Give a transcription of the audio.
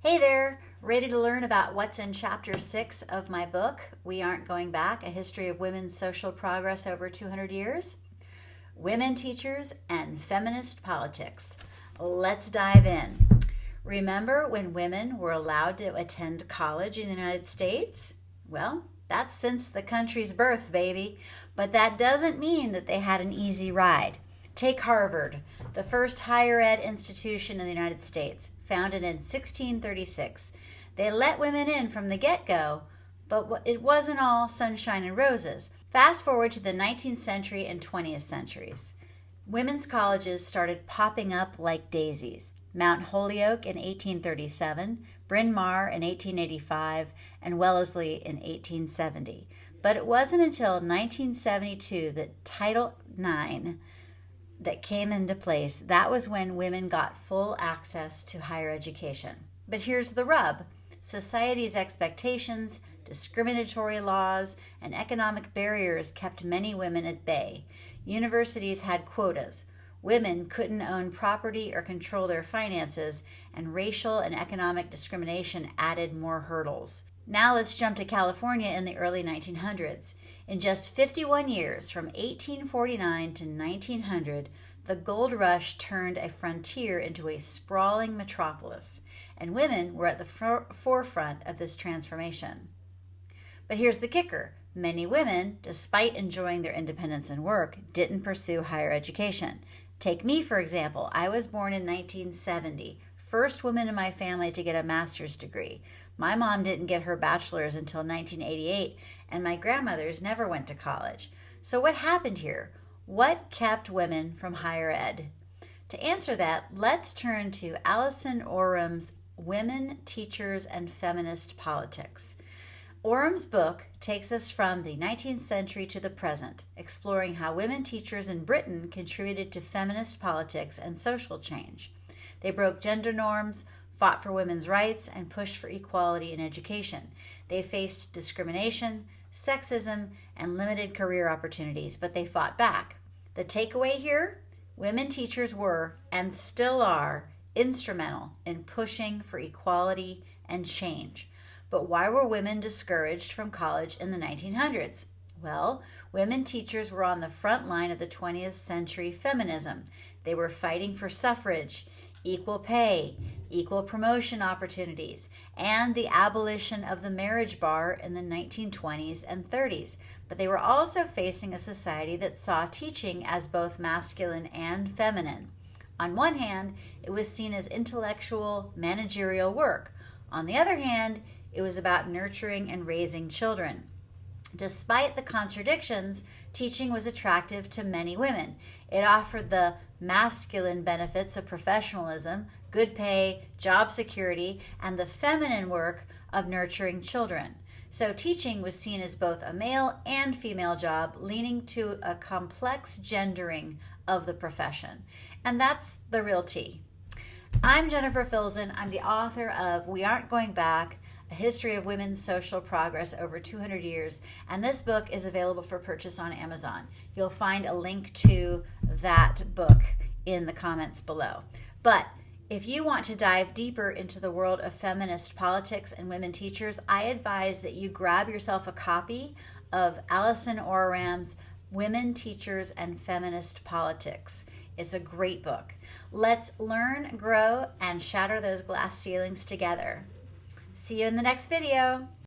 Hey there, ready to learn about what's in Chapter 6 of my book, We Aren't Going Back, A History of Women's Social Progress Over 200 Years? Women Teachers and Feminist Politics. Let's dive in. Remember when women were allowed to attend college in the United States? Well, that's since the country's birth, baby. But that doesn't mean that they had an easy ride. Take Harvard, the first higher ed institution in the United States, founded in 1636. They let women in from the get-go, but it wasn't all sunshine and roses. Fast forward to the 19th century and 20th centuries. Women's colleges started popping up like daisies. Mount Holyoke in 1837, Bryn Mawr in 1885, and Wellesley in 1870. But it wasn't until 1972 that Title IX that came into place. That was when women got full access to higher education. But here's the rub. Society's expectations, discriminatory laws, and economic barriers kept many women at bay. Universities had quotas. Women couldn't own property or control their finances, and racial and economic discrimination added more hurdles. Now let's jump to California in the early 1900s. In just 51 years, from 1849 to 1900, the gold rush turned a frontier into a sprawling metropolis, and women were at the forefront of this transformation. But here's the kicker. Many women, despite enjoying their independence and work, didn't pursue higher education. Take me, for example. I was born in 1970, first woman in my family to get a master's degree. My mom didn't get her bachelor's until 1988, and my grandmothers never went to college. So what happened here? What kept women from higher ed? To answer that, let's turn to Alison Orum's Women, Teachers and Feminist Politics. Orum's book takes us from the 19th century to the present, exploring how women teachers in Britain contributed to feminist politics and social change. They broke gender norms, fought for women's rights, and pushed for equality in education. They faced discrimination, sexism, and limited career opportunities, but they fought back. The takeaway here? Women teachers were, and still are, instrumental in pushing for equality and change. But why were women discouraged from college in the 1900s? Well, women teachers were on the front line of the 20th century feminism. They were fighting for suffrage, equal pay, equal promotion opportunities, and the abolition of the marriage bar in the 1920s and 30s. But they were also facing a society that saw teaching as both masculine and feminine. On one hand, it was seen as intellectual, managerial work. On the other hand, it was about nurturing and raising children. Despite the contradictions, teaching was attractive to many women. It offered the masculine benefits of professionalism, good pay, job security, and the feminine work of nurturing children. So teaching was seen as both a male and female job, leaning to a complex gendering of the profession. And that's the real tea. I'm Jennifer Filzen. I'm the author of We Aren't Going Back, A History of Women's Social Progress Over 200 Years, and this book is available for purchase on Amazon. You'll find a link to that book in the comments below. But if you want to dive deeper into the world of feminist politics and women teachers, I advise that you grab yourself a copy of Alison Orum's Women, Teachers and Feminist Politics. It's a great book. Let's learn, grow, and shatter those glass ceilings together. See you in the next video.